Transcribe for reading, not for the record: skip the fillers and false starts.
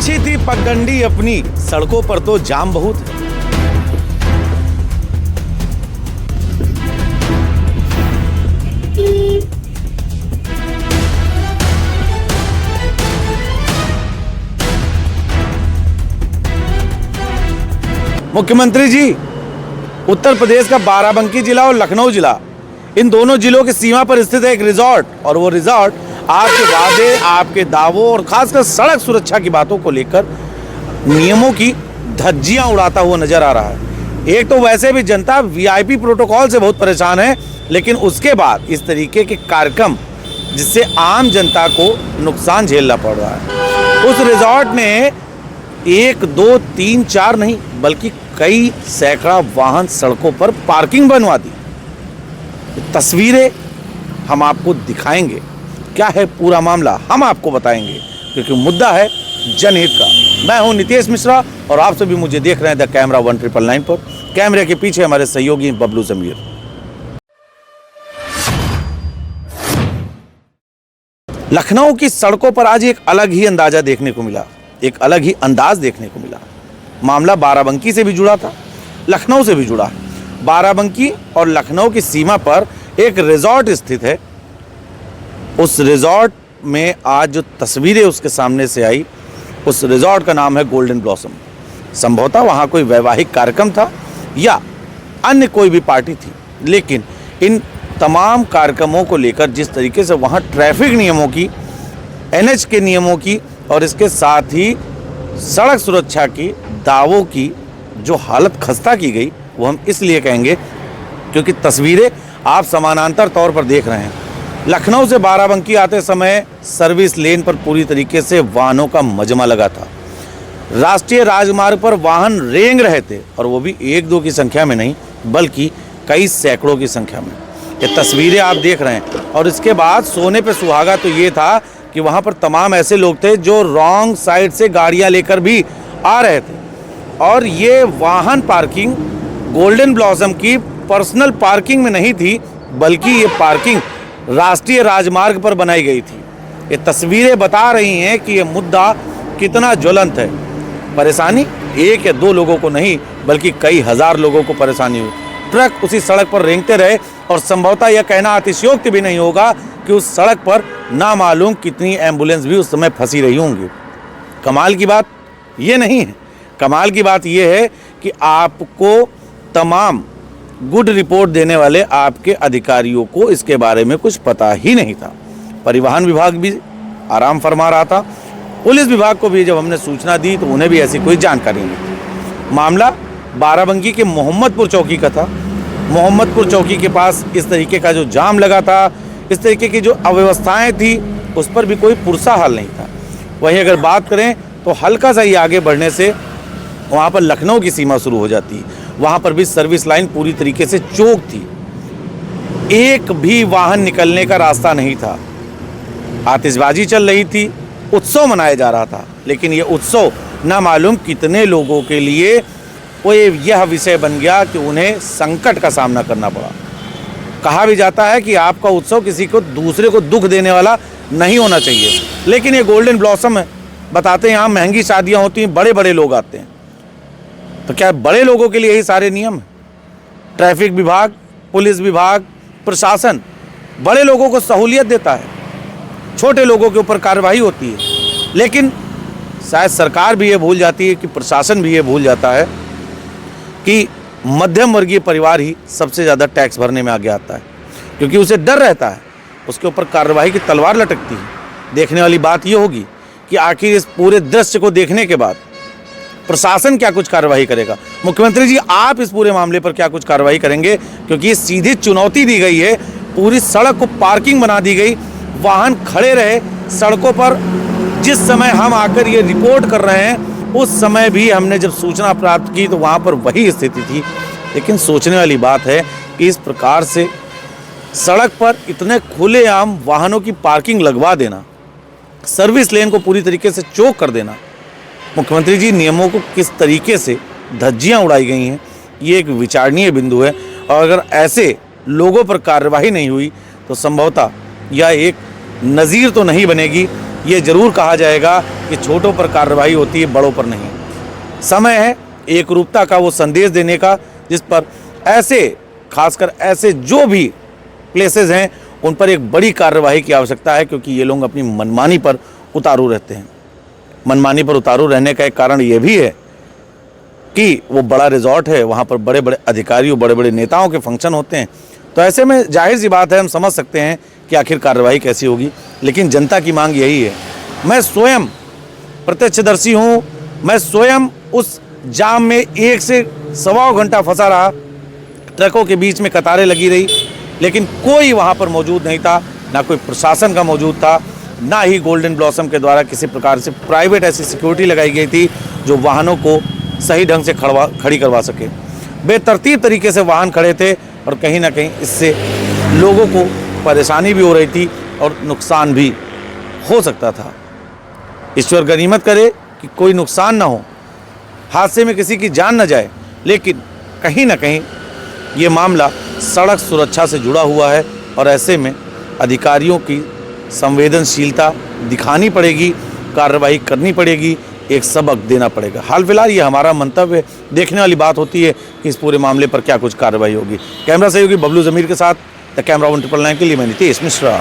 अच्छी थी पगडंडी अपनी, सड़कों पर तो जाम बहुत है। मुख्यमंत्री जी, उत्तर प्रदेश का बाराबंकी जिला और लखनऊ जिला, इन दोनों जिलों की सीमा पर स्थित है एक रिजॉर्ट, और वो रिजॉर्ट आपके वादे, आपके दावों और खासकर सड़क सुरक्षा की बातों को लेकर नियमों की धज्जियां उड़ाता हुआ नजर आ रहा है। एक तो वैसे भी जनता वीआईपी प्रोटोकॉल से बहुत परेशान है, लेकिन उसके बाद इस तरीके के कार्यक्रम जिससे आम जनता को नुकसान झेलना पड़ रहा है। उस रिजॉर्ट ने 1, 2, 3, 4 नहीं बल्कि कई सैकड़ा वाहन सड़कों पर पार्किंग बनवा दी। तस्वीरें हम आपको दिखाएंगे, क्या है पूरा मामला हम आपको बताएंगे, क्योंकि मुद्दा है जनहित का। मैं हूं नितेश मिश्रा और आप सभी मुझे देख रहे हैं द कैमरा 1999 पर। कैमरे के पीछे हमारे सहयोगी बबलू जमीर। लखनऊ की सड़कों पर आज एक अलग ही अंदाजा देखने को मिला, एक अलग ही अंदाज देखने को मिला। मामला बाराबंकी से भी जुड़ा था, लखनऊ से भी जुड़ा है। बाराबंकी और लखनऊ की सीमा पर एक रिजॉर्ट स्थित है। उस रिजॉर्ट में आज जो तस्वीरें उसके सामने से आई, उस रिजॉर्ट का नाम है गोल्डन ब्लॉसम। संभवतः वहाँ कोई वैवाहिक कार्यक्रम था या अन्य कोई भी पार्टी थी, लेकिन इन तमाम कार्यक्रमों को लेकर जिस तरीके से वहाँ ट्रैफिक नियमों की, एनएच के नियमों की और इसके साथ ही सड़क सुरक्षा की दावों की जो हालत खस्ता की गई, वो हम इसलिए कहेंगे क्योंकि तस्वीरें आप समानांतर तौर पर देख रहे हैं। लखनऊ से बाराबंकी आते समय सर्विस लेन पर पूरी तरीके से वाहनों का मजमा लगा था। राष्ट्रीय राजमार्ग पर वाहन रेंग रहे थे, और वो भी 1-2 की संख्या में नहीं बल्कि कई सैकड़ों की संख्या में। ये तस्वीरें आप देख रहे हैं। और इसके बाद सोने पे सुहागा तो ये था कि वहाँ पर तमाम ऐसे लोग थे जो रॉन्ग साइड से गाड़ियाँ लेकर भी आ रहे थे, और ये वाहन पार्किंग गोल्डन ब्लॉसम की पर्सनल पार्किंग में नहीं थी, बल्कि ये पार्किंग राष्ट्रीय राजमार्ग पर बनाई गई थी। ये तस्वीरें बता रही हैं कि ये मुद्दा कितना ज्वलंत है। परेशानी 1 या 2 लोगों को नहीं बल्कि कई हजार लोगों को परेशानी हुई। ट्रक उसी सड़क पर रेंगते रहे, और संभवतः यह कहना अतिशयोक्ति भी नहीं होगा कि उस सड़क पर ना मालूम कितनी एम्बुलेंस भी उस समय फंसी रही होंगी। कमाल की बात ये नहीं है, कमाल की बात यह है कि आपको तमाम गुड रिपोर्ट देने वाले आपके अधिकारियों को इसके बारे में कुछ पता ही नहीं था। परिवहन विभाग भी आराम फरमा रहा था, पुलिस विभाग को भी जब हमने सूचना दी तो उन्हें भी ऐसी कोई जानकारी नहीं थी। मामला बाराबंकी के मोहम्मदपुर चौकी का था। मोहम्मदपुर चौकी के पास इस तरीके का जो जाम लगा था, इस तरीके की जो अव्यवस्थाएं थी, उस पर भी कोई पुरसा हाल नहीं था। वहीं अगर बात करें तो हल्का सा ही आगे बढ़ने से वहाँ पर लखनऊ की सीमा शुरू हो जाती है। वहाँ पर भी सर्विस लाइन पूरी तरीके से चौक थी, एक भी वाहन निकलने का रास्ता नहीं था। आतिशबाजी चल रही थी, उत्सव मनाया जा रहा था, लेकिन ये उत्सव ना मालूम कितने लोगों के लिए वो यह विषय बन गया कि उन्हें संकट का सामना करना पड़ा। कहा भी जाता है कि आपका उत्सव किसी को दूसरे को दुख देने वाला नहीं होना चाहिए, लेकिन ये गोल्डन ब्लॉसम है। बताते हैं यहाँ महंगी शादियाँ होती हैं, बड़े बड़े लोग आते हैं, तो क्या बड़े लोगों के लिए यही सारे नियम हैं? ट्रैफिक विभाग, पुलिस विभाग, प्रशासन बड़े लोगों को सहूलियत देता है, छोटे लोगों के ऊपर कार्रवाई होती है। लेकिन शायद सरकार भी ये भूल जाती है कि प्रशासन भी ये भूल जाता है कि मध्यम वर्गीय परिवार ही सबसे ज़्यादा टैक्स भरने में आगे आता है, क्योंकि उसे डर रहता है, उसके ऊपर कार्रवाई की तलवार लटकती है। देखने वाली बात ये होगी कि आखिर इस पूरे दृश्य को देखने के बाद प्रशासन क्या कुछ कार्रवाई करेगा। मुख्यमंत्री जी, आप इस पूरे मामले पर क्या कुछ कार्रवाई करेंगे, क्योंकि ये सीधी चुनौती दी गई है। पूरी सड़क को पार्किंग बना दी गई, वाहन खड़े रहे सड़कों पर। जिस समय हम आकर ये रिपोर्ट कर रहे हैं, उस समय भी हमने जब सूचना प्राप्त की तो वहाँ पर वही स्थिति थी। लेकिन सोचने वाली बात है कि इस प्रकार से सड़क पर इतने खुलेआम वाहनों की पार्किंग लगवा देना, सर्विस लेन को पूरी तरीके से चौक कर देना, मुख्यमंत्री जी नियमों को किस तरीके से धज्जियां उड़ाई गई हैं, ये एक विचारणीय बिंदु है। और अगर ऐसे लोगों पर कार्रवाई नहीं हुई तो संभवतः यह एक नज़ीर तो नहीं बनेगी, ये जरूर कहा जाएगा कि छोटों पर कार्रवाई होती है, बड़ों पर नहीं। समय है एकरूपता का वो संदेश देने का, जिस पर ऐसे खासकर ऐसे जो भी प्लेसेस हैं उन पर एक बड़ी कार्रवाई की आवश्यकता है, क्योंकि ये लोग अपनी मनमानी पर उतारू रहते हैं। मनमानी पर उतारू रहने का एक कारण ये भी है कि वो बड़ा रिजॉर्ट है, वहाँ पर बड़े बड़े अधिकारियों, बड़े बड़े नेताओं के फंक्शन होते हैं। तो ऐसे में जाहिर सी बात है, हम समझ सकते हैं कि आखिर कार्रवाई कैसी होगी, लेकिन जनता की मांग यही है। मैं स्वयं प्रत्यक्षदर्शी हूँ, मैं स्वयं उस जाम में 1 से सवा घंटा फंसा रहा, ट्रकों के बीच में कतारें लगी रही, लेकिन कोई वहाँ पर मौजूद नहीं था, ना कोई प्रशासन का मौजूद था, ना ही गोल्डन ब्लॉसम के द्वारा किसी प्रकार से प्राइवेट ऐसी सिक्योरिटी लगाई गई थी जो वाहनों को सही ढंग से खड़ी करवा सके। बेतरतीब तरीके से वाहन खड़े थे और कहीं ना कहीं इससे लोगों को परेशानी भी हो रही थी और नुकसान भी हो सकता था। ईश्वर गनीमत करे कि कोई नुकसान ना हो, हादसे में किसी की जान न जाए, लेकिन कहीं ना कहीं ये मामला सड़क सुरक्षा से जुड़ा हुआ है और ऐसे में अधिकारियों की संवेदनशीलता दिखानी पड़ेगी, कार्रवाई करनी पड़ेगी, एक सबक देना पड़ेगा। हाल फिलहाल ये हमारा मंतव्य, देखने वाली बात होती है कि इस पूरे मामले पर क्या कुछ कार्रवाई होगी। कैमरा सहयोगी बबलू जमीर के साथ द कैमरा 199 के लिए मैं नितेश मिश्रा।